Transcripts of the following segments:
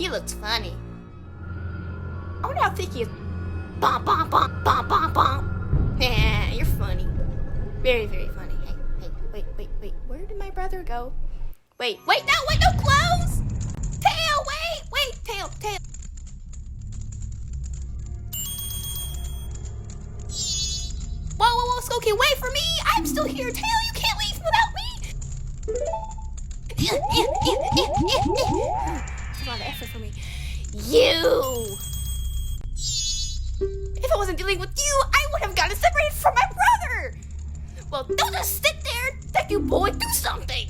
He looks funny. I wonder how thick he is. Bom, bom, bom, bom, bom, bom. Yeah, you're funny. Very, very funny. Hey, wait. Where did my brother go? Wait, no clothes! Tail, wait, tail. Whoa, Skokie, wait for me! I'm still here, Tail, you can't leave without me! It's a lot of effort for me. You! If I wasn't dealing with you, I would have gotten separated from my brother! Well, don't just sit there! Thank you, boy, do something!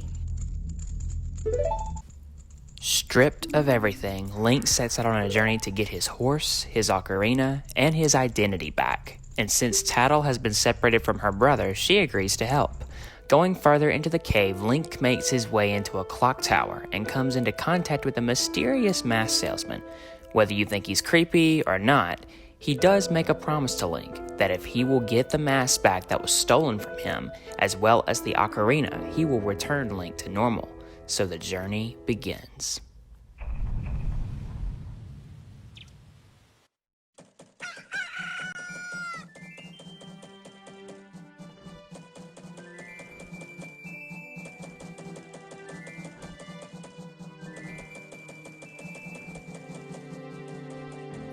Stripped of everything, Link sets out on a journey to get his horse, his ocarina, and his identity back. And since Tattle has been separated from her brother, she agrees to help. Going further into the cave, Link makes his way into a clock tower and comes into contact with a mysterious mask salesman. Whether you think he's creepy or not, he does make a promise to Link that if he will get the mask back that was stolen from him, as well as the ocarina, he will return Link to normal. So the journey begins.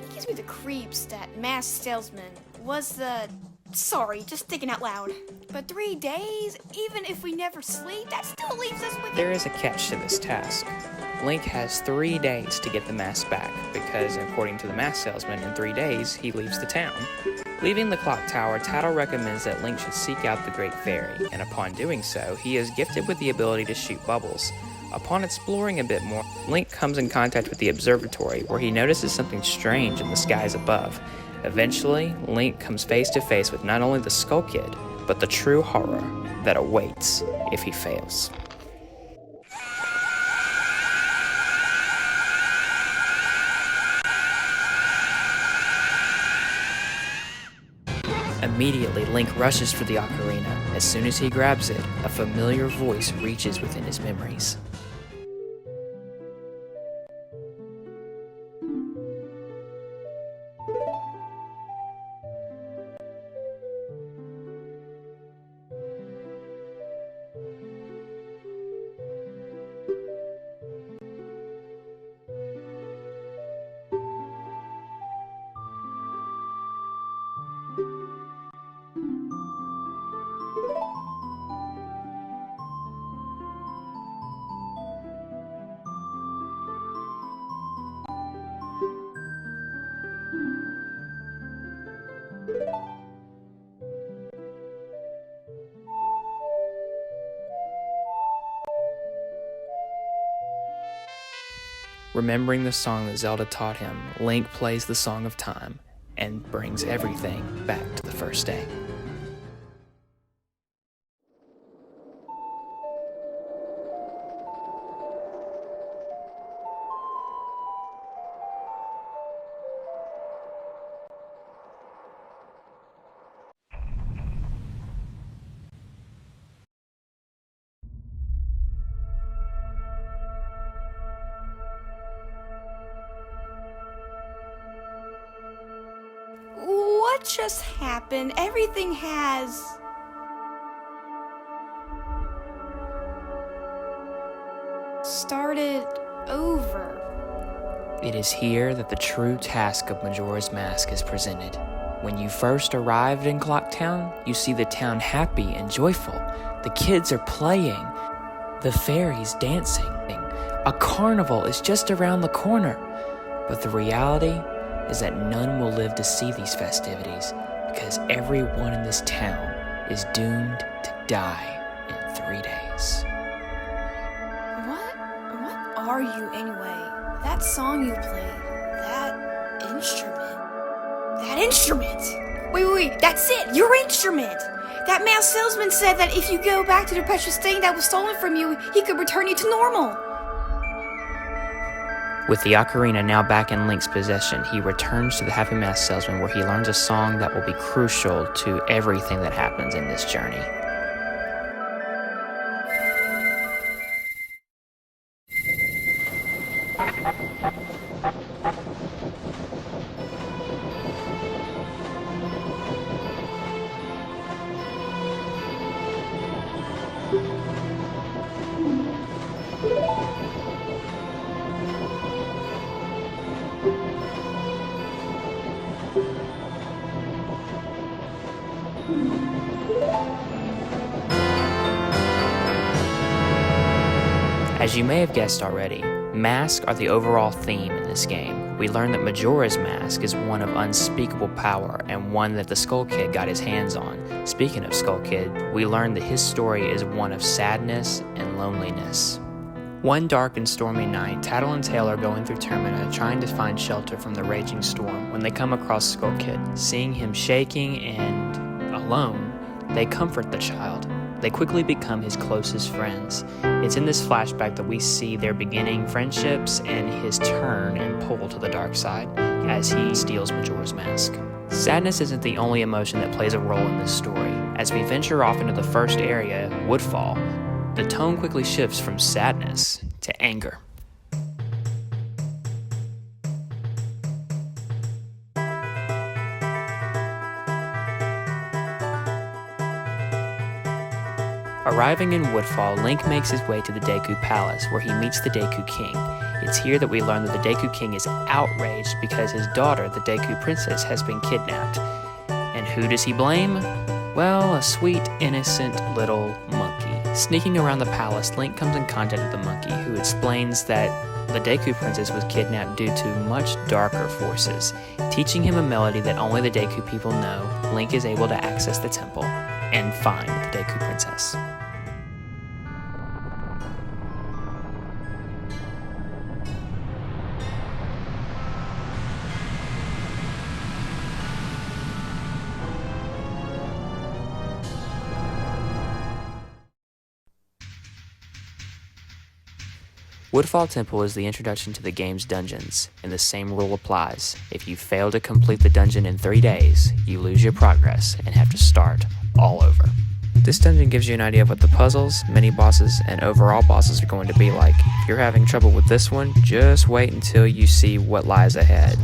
It gives me the creeps that masked salesman was the... Sorry, just thinking out loud. But 3 days, even if we never sleep, that still leaves us with... There is a catch to this task. Link has 3 days to get the mask back, because according to the mask salesman, in 3 days, he leaves the town. Leaving the clock tower, Tattle recommends that Link should seek out the Great Fairy, and upon doing so, he is gifted with the ability to shoot bubbles. Upon exploring a bit more, Link comes in contact with the observatory, where he notices something strange in the skies above. Eventually, Link comes face to face with not only the Skull Kid, but the true horror that awaits if he fails. Immediately, Link rushes for the ocarina. As soon as he grabs it, a familiar voice reaches within his memories. Remembering the song that Zelda taught him, Link plays the Song of Time and brings everything back to the first day. What just happened? Everything has... started over. It is here that the true task of Majora's Mask is presented. When you first arrived in Clock Town, you see the town happy and joyful. The kids are playing. The fairies dancing. A carnival is just around the corner. But the reality is that none will live to see these festivities because everyone in this town is doomed to die in 3 days. What are you anyway? That song you played, that instrument. Wait, that's it, your instrument. That masked salesman said that if you go back to the precious thing that was stolen from you, he could return you to normal. With the ocarina now back in Link's possession, he returns to the Happy Mask Salesman where he learns a song that will be crucial to everything that happens in this journey. As you may have guessed already, masks are the overall theme in this game. We learn that Majora's Mask is one of unspeakable power and one that the Skull Kid got his hands on. Speaking of Skull Kid, we learn that his story is one of sadness and loneliness. One dark and stormy night, Tattle and Tail are going through Termina trying to find shelter from the raging storm when they come across Skull Kid. Seeing him shaking and alone, they comfort the child. They quickly become his closest friends. It's in this flashback that we see their beginning friendships and his turn and pull to the dark side as he steals Majora's Mask. Sadness isn't the only emotion that plays a role in this story. As we venture off into the first area, Woodfall, the tone quickly shifts from sadness to anger. Arriving in Woodfall, Link makes his way to the Deku Palace, where he meets the Deku King. It's here that we learn that the Deku King is outraged because his daughter, the Deku Princess, has been kidnapped. And who does he blame? Well, a sweet, innocent little monkey. Sneaking around the palace, Link comes in contact with the monkey, who explains that the Deku Princess was kidnapped due to much darker forces. Teaching him a melody that only the Deku people know, Link is able to access the temple and find the Deku Princess. Woodfall Temple is the introduction to the game's dungeons, and the same rule applies. If you fail to complete the dungeon in 3 days, you lose your progress and have to start all over. This dungeon gives you an idea of what the puzzles, mini-bosses, and overall bosses are going to be like. If you're having trouble with this one, just wait until you see what lies ahead.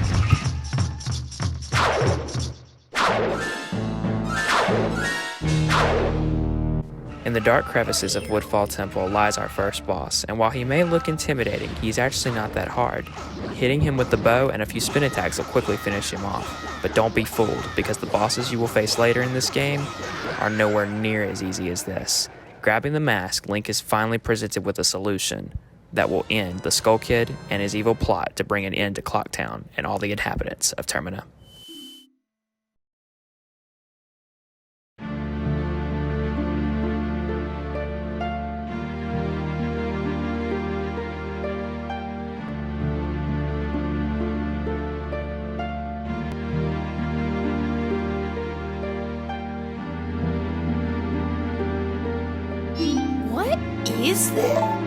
In the dark crevices of Woodfall Temple lies our first boss, and while he may look intimidating, he's actually not that hard. Hitting him with the bow and a few spin attacks will quickly finish him off. But don't be fooled, because the bosses you will face later in this game are nowhere near as easy as this. Grabbing the mask, Link is finally presented with a solution that will end the Skull Kid and his evil plot to bring an end to Clocktown and all the inhabitants of Termina. What is that?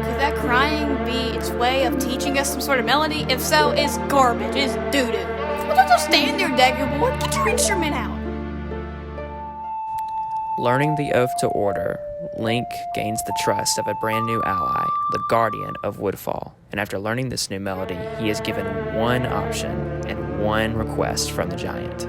Could that crying be its way of teaching us some sort of melody? If so, it's garbage. It's doo-doo. Well, don't just stand there, Deku boy. Get your instrument out. Learning the Oath to Order, Link gains the trust of a brand new ally, the Guardian of Woodfall. And after learning this new melody, he is given one option and one request from the giant.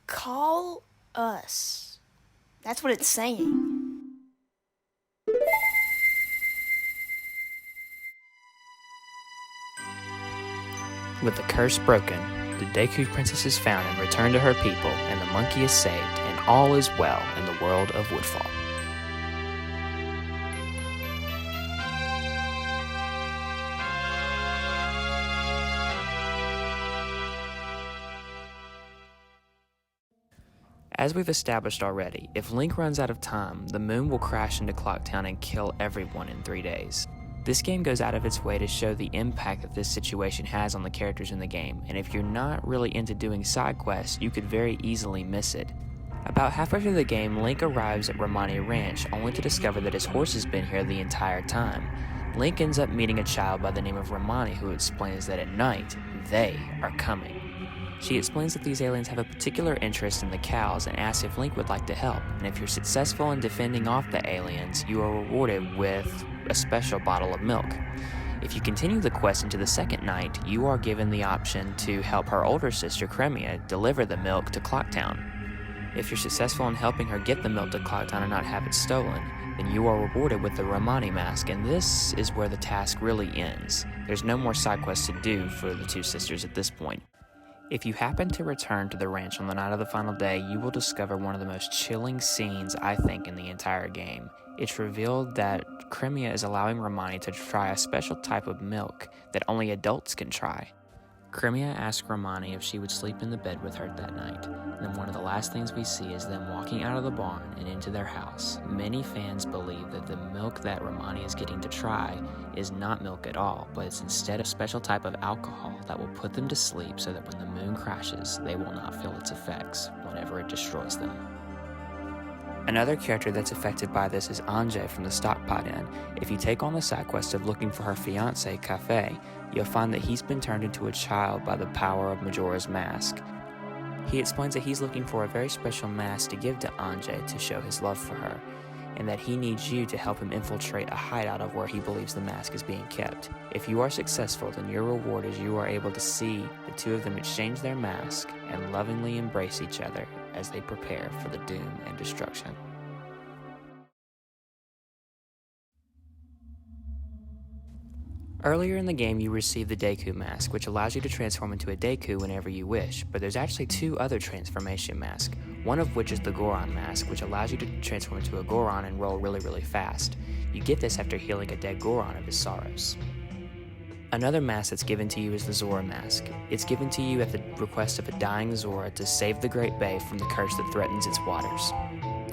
Call us. That's what it's saying. With the curse broken, the Deku Princess is found and returned to her people, and the monkey is saved, and all is well in the world of Woodfall. As we've established already, if Link runs out of time, the moon will crash into Clocktown and kill everyone in 3 days. This game goes out of its way to show the impact that this situation has on the characters in the game, and if you're not really into doing side quests, you could very easily miss it. About halfway through the game, Link arrives at Romani Ranch only to discover that his horse has been here the entire time. Link ends up meeting a child by the name of Romani who explains that at night, they are coming. She explains that these aliens have a particular interest in the cows and asks if Link would like to help, and if you're successful in defending off the aliens, you are rewarded with a special bottle of milk. If you continue the quest into the second night, you are given the option to help her older sister, Cremia, deliver the milk to Clocktown. If you're successful in helping her get the milk to Clocktown and not have it stolen, then you are rewarded with the Romani mask, and this is where the task really ends. There's no more side quests to do for the two sisters at this point. If you happen to return to the ranch on the night of the final day, you will discover one of the most chilling scenes, I think, in the entire game. It's revealed that Cremia is allowing Romani to try a special type of milk that only adults can try. Cremia asks Romani if she would sleep in the bed with her that night, and then one of the last things we see is them walking out of the barn and into their house. Many fans believe that the milk that Romani is getting to try is not milk at all, but it's instead a special type of alcohol that will put them to sleep so that when the moon crashes, they will not feel its effects whenever it destroys them. Another character that's affected by this is Anje from the Stockpot Inn. If you take on the side quest of looking for her fiancé, Cafe, you'll find that he's been turned into a child by the power of Majora's Mask. He explains that he's looking for a very special mask to give to Anje to show his love for her, and that he needs you to help him infiltrate a hideout of where he believes the mask is being kept. If you are successful, then your reward is you are able to see the two of them exchange their mask and lovingly embrace each other as they prepare for the doom and destruction. Earlier in the game, you receive the Deku mask, which allows you to transform into a Deku whenever you wish, but there's actually two other transformation masks, one of which is the Goron mask, which allows you to transform into a Goron and roll really fast. You get this after healing a dead Goron of his sorrows. Another mask that's given to you is the Zora mask. It's given to you at the request of a dying Zora to save the Great Bay from the curse that threatens its waters.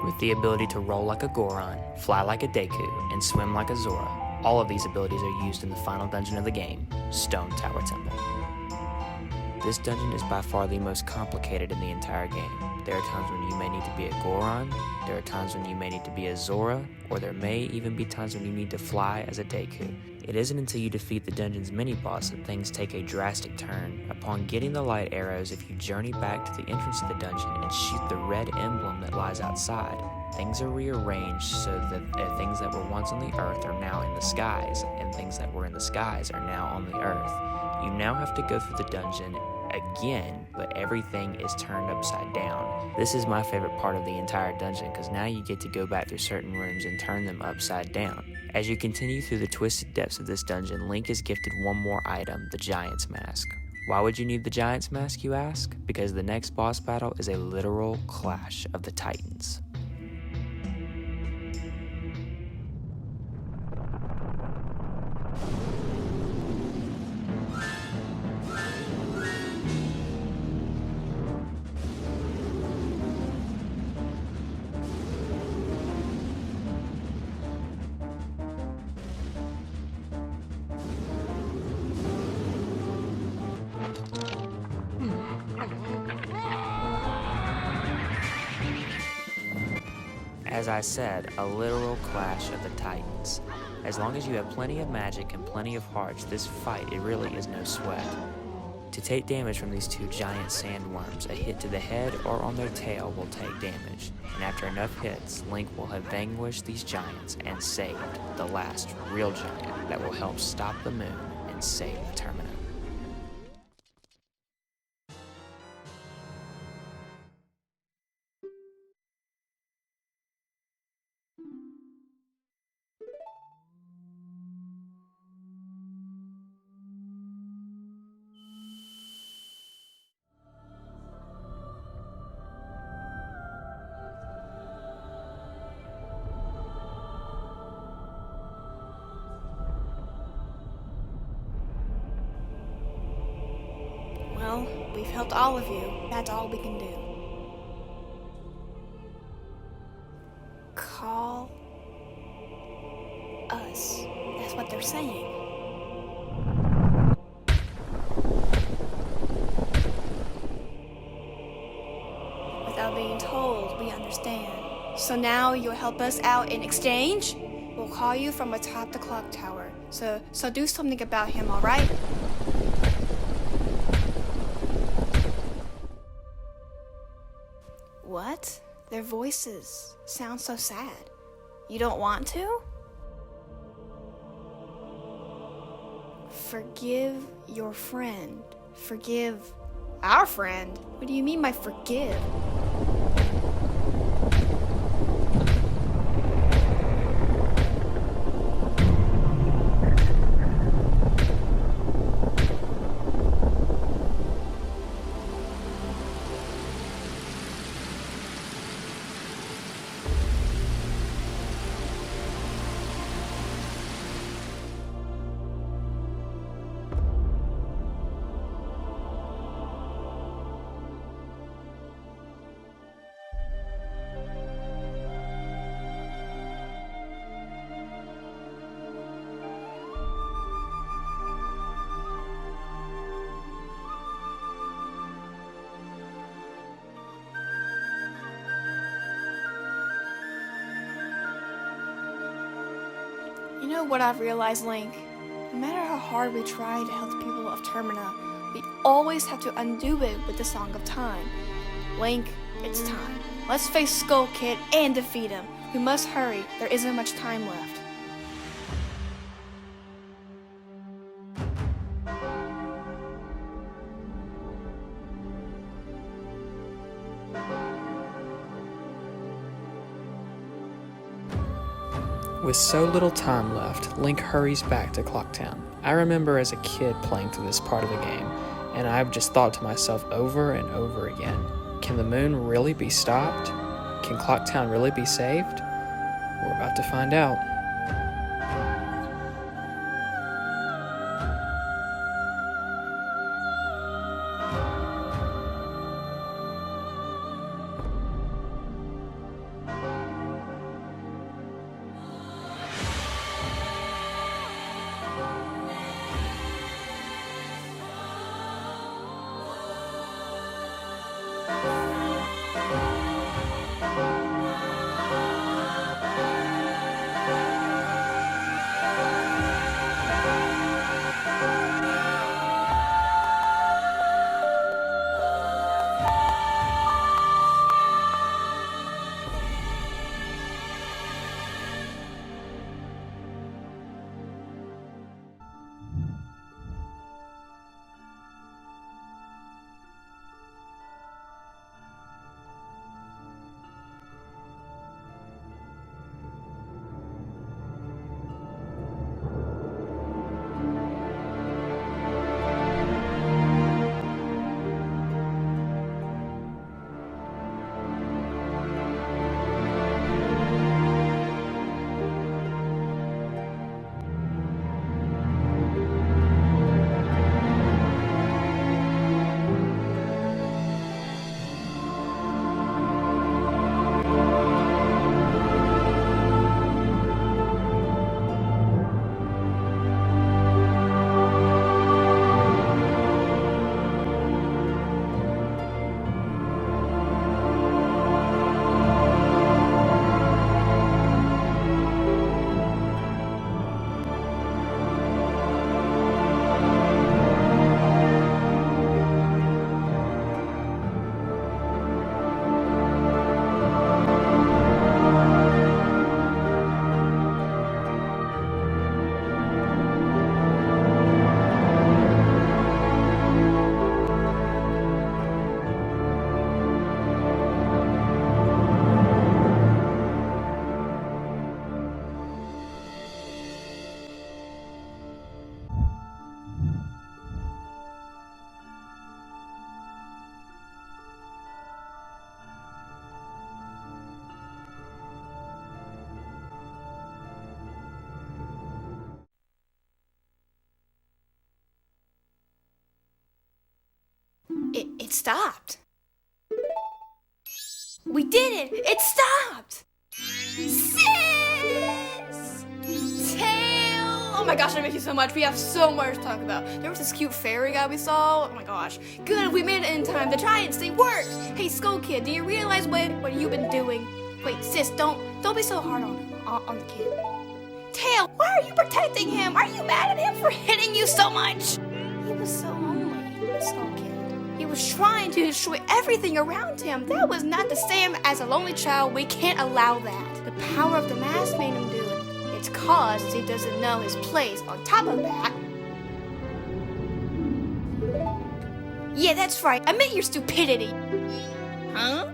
With the ability to roll like a Goron, fly like a Deku, and swim like a Zora, all of these abilities are used in the final dungeon of the game, Stone Tower Temple. This dungeon is by far the most complicated in the entire game. There are times when you may need to be a Goron, there are times when you may need to be a Zora, or there may even be times when you need to fly as a Deku. It isn't until you defeat the dungeon's mini-boss that things take a drastic turn. Upon getting the light arrows, if you journey back to the entrance of the dungeon and shoot the red emblem that lies outside, things are rearranged so that things that were once on the earth are now in the skies, and things that were in the skies are now on the earth. You now have to go through the dungeon again, but everything is turned upside down. This is my favorite part of the entire dungeon because now you get to go back through certain rooms and turn them upside down. As you continue through the twisted depths of this dungeon, Link is gifted one more item, the Giant's Mask. Why would you need the Giant's Mask, you ask? Because the next boss battle is a literal clash of the Titans. As I said, a literal clash of the Titans. As long as you have plenty of magic and plenty of hearts, this fight, it really is no sweat. To take damage from these two giant sandworms, a hit to the head or on their tail will take damage, and after enough hits, Link will have vanquished these giants and saved the last real giant that will help stop the moon and save Termina. Well, we've helped all of you. That's all we can do. us. That's what they're saying. Without being told, we understand. So now you'll help us out in exchange? We'll call you from atop the clock tower. So do something about him, alright? What? Their voices sound so sad. You don't want to? Forgive your friend. Forgive our friend? What do you mean by forgive? You know what I've realized, Link? No matter how hard we try to help the people of Termina, we always have to undo it with the Song of Time. Link, it's time. Let's face Skull Kid and defeat him. We must hurry. There isn't much time left. With so little time left, Link hurries back to Clocktown. I remember as a kid playing through this part of the game, and I've just thought to myself over and over again, can the moon really be stopped? Can Clocktown really be saved? We're about to find out. It stopped. We did it! It stopped! Sis! my gosh, I miss you so much. We have so much to talk about. There was this cute fairy guy we saw. Oh my gosh. Good, we made it in time. The giants, they worked. Hey, Skull Kid, do you realize what you've been doing? Wait, sis, don't be so hard on the kid. Tail, why are you protecting him? Are you mad at him for hitting you so much? He was so lonely, Skull Kid. He was trying to destroy everything around him. That was not the same as a lonely child. We can't allow that. The power of the mask made him do it. It's cause he doesn't know his place. On top of that... Yeah, that's right. I meant your stupidity. Huh?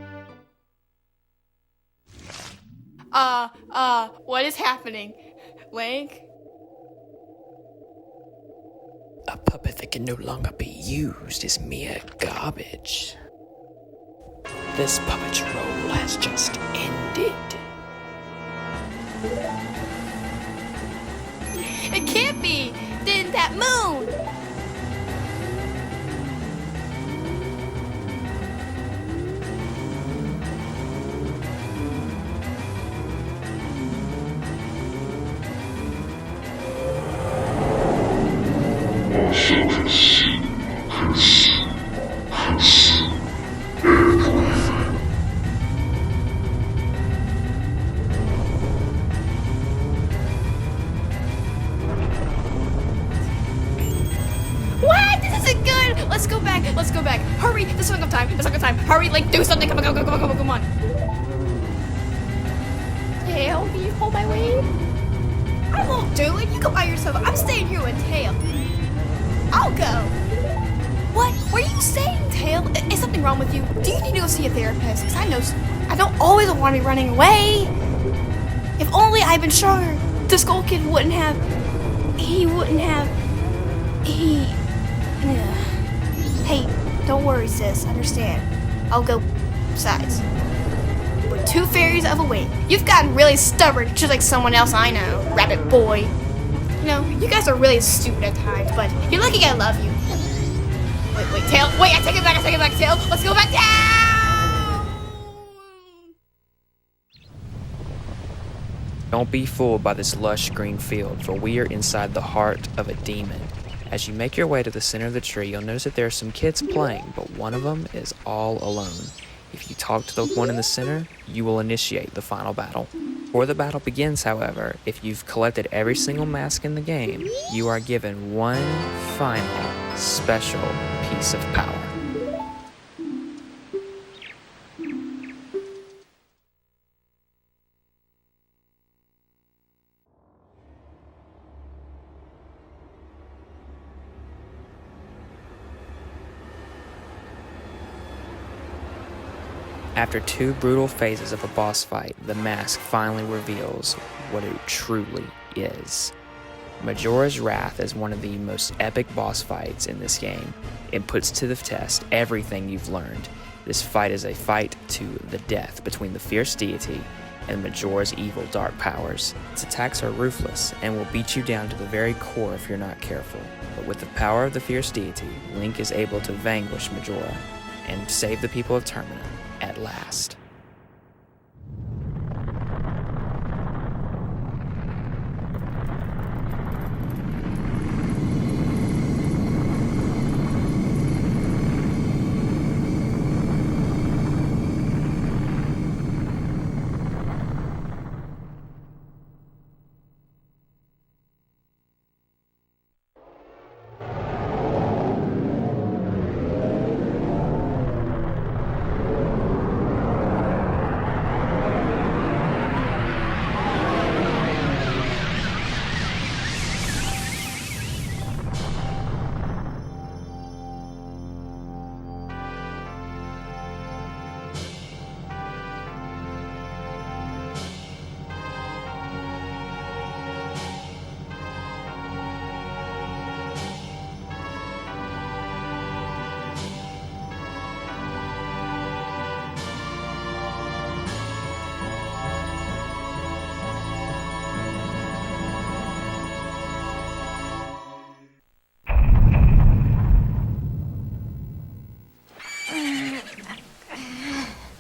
What is happening? Link? A puppet that can no longer be used is mere garbage. This puppet's role has just ended. It can't be! Then that moon! What? This isn't good! Let's go back. Hurry! This is time. Hurry, Link, do something. Come on. Tail, can you hold my weight? I won't do it. You go by yourself. I'm staying here with Tail. I'll go. What? Were you saying, Tail? Is something wrong with you? Do you need to go see a therapist? Because I don't always want to be running away. If only I'd been stronger, the Skull Kid wouldn't have... Hey, don't worry, sis. Understand. I'll go. Besides, we're two fairies of a wing. You've gotten really stubborn, just like someone else I know. Rabbit boy. You know, you guys are really stupid at times, but you're lucky I love you. Wait, Tail. Wait, I take it back, Tail. Let's go back down! Don't be fooled by this lush green field, for we are inside the heart of a demon. As you make your way to the center of the tree, you'll notice that there are some kids playing, but one of them is all alone. If you talk to the one in the center, you will initiate the final battle. Before the battle begins, however, if you've collected every single mask in the game, you are given one final special piece of power. After two brutal phases of a boss fight, the mask finally reveals what it truly is. Majora's Wrath is one of the most epic boss fights in this game. It puts to the test everything you've learned. This fight is a fight to the death between the fierce deity and Majora's evil dark powers. Its attacks are ruthless and will beat you down to the very core if you're not careful. But with the power of the fierce deity, Link is able to vanquish Majora and save the people of Termina at last.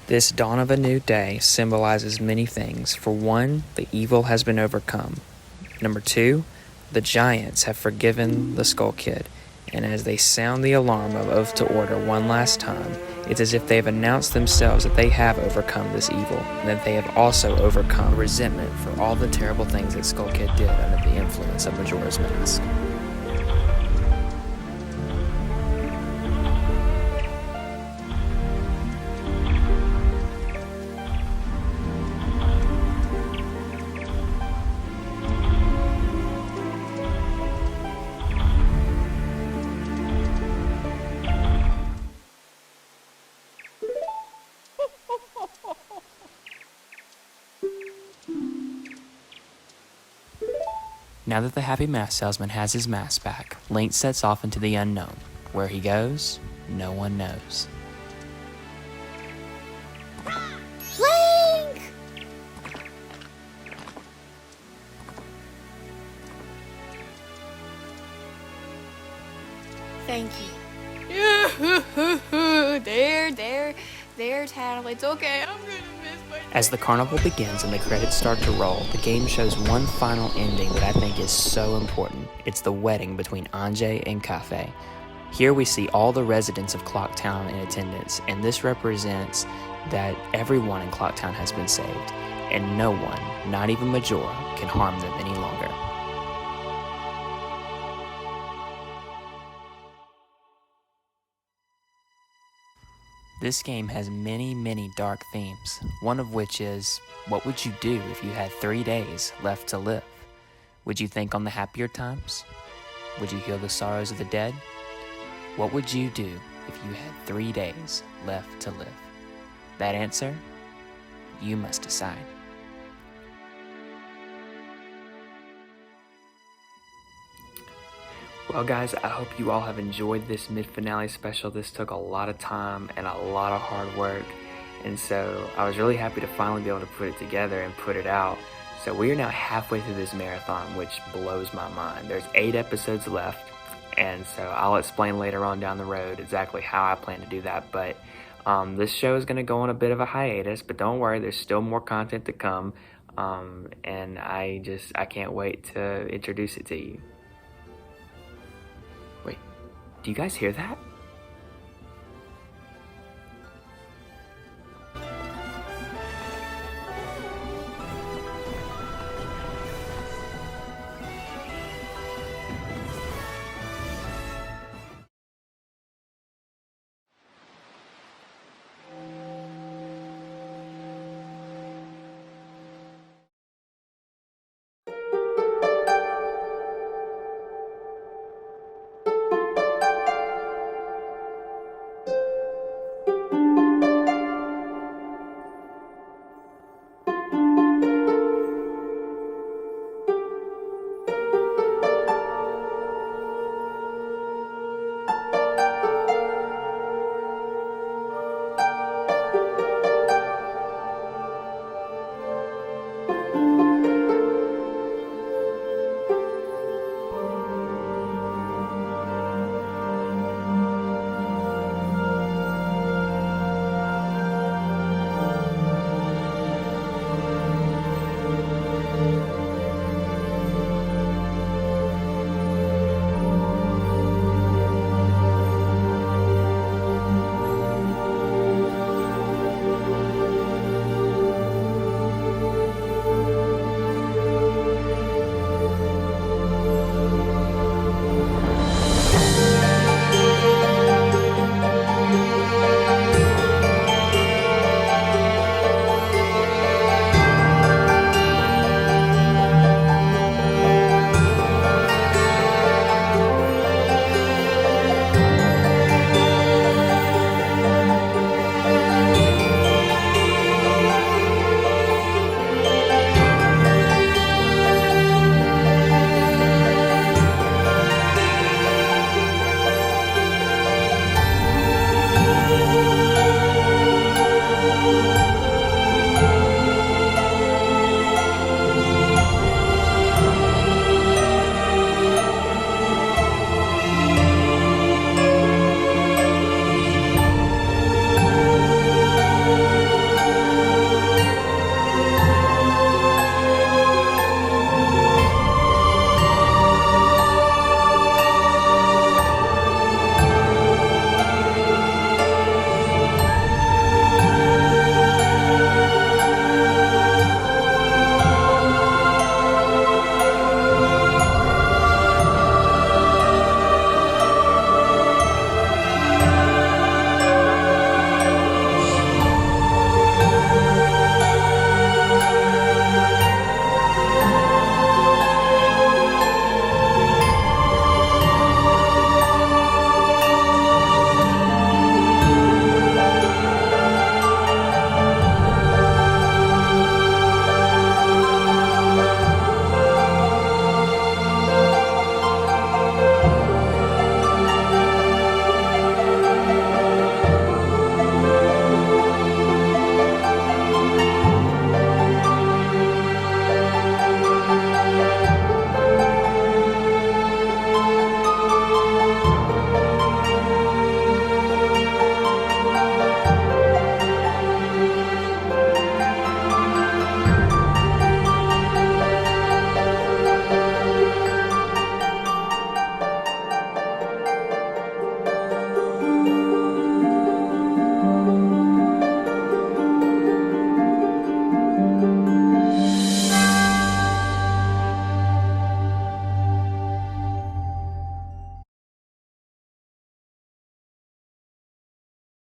This dawn of a new day symbolizes many things. For one, the evil has been overcome. Number two, The giants have forgiven the Skull Kid, and as they sound the alarm of oath to order one last time, it's as if they've announced themselves that they have overcome this evil, and that they have also overcome resentment for all the terrible things that Skull Kid did under the influence of Majora's Mask. Now that the Happy Mask Salesman has his mask back, Link sets off into the unknown. Where he goes, no one knows. Link! Thank you. There, Tattle. It's okay. I'm gonna miss my... As the carnival begins and the credits start to roll, the game shows one final ending that I think is so important. It's the wedding between Anjay and Cafe. Here we see all the residents of Clocktown in attendance, and this represents that everyone in Clocktown has been saved, and no one, not even Majora, can harm them any longer. This game has many, many dark themes, one of which is, what would you do if you had 3 days left to live? Would you think on the happier times? Would you heal the sorrows of the dead? What would you do if you had 3 days left to live? That answer, you must decide. Well guys, I hope you all have enjoyed this mid-finale special. This took a lot of time and a lot of hard work, and so I was really happy to finally be able to put it together and put it out. So we are now halfway through this marathon, which blows my mind. There's 8 episodes left, and so I'll explain later on down the road exactly how I plan to do that. But this show is going to go on a bit of a hiatus, but don't worry, there's still more content to come, and I can't wait to introduce it to you. Wait, do you guys hear that?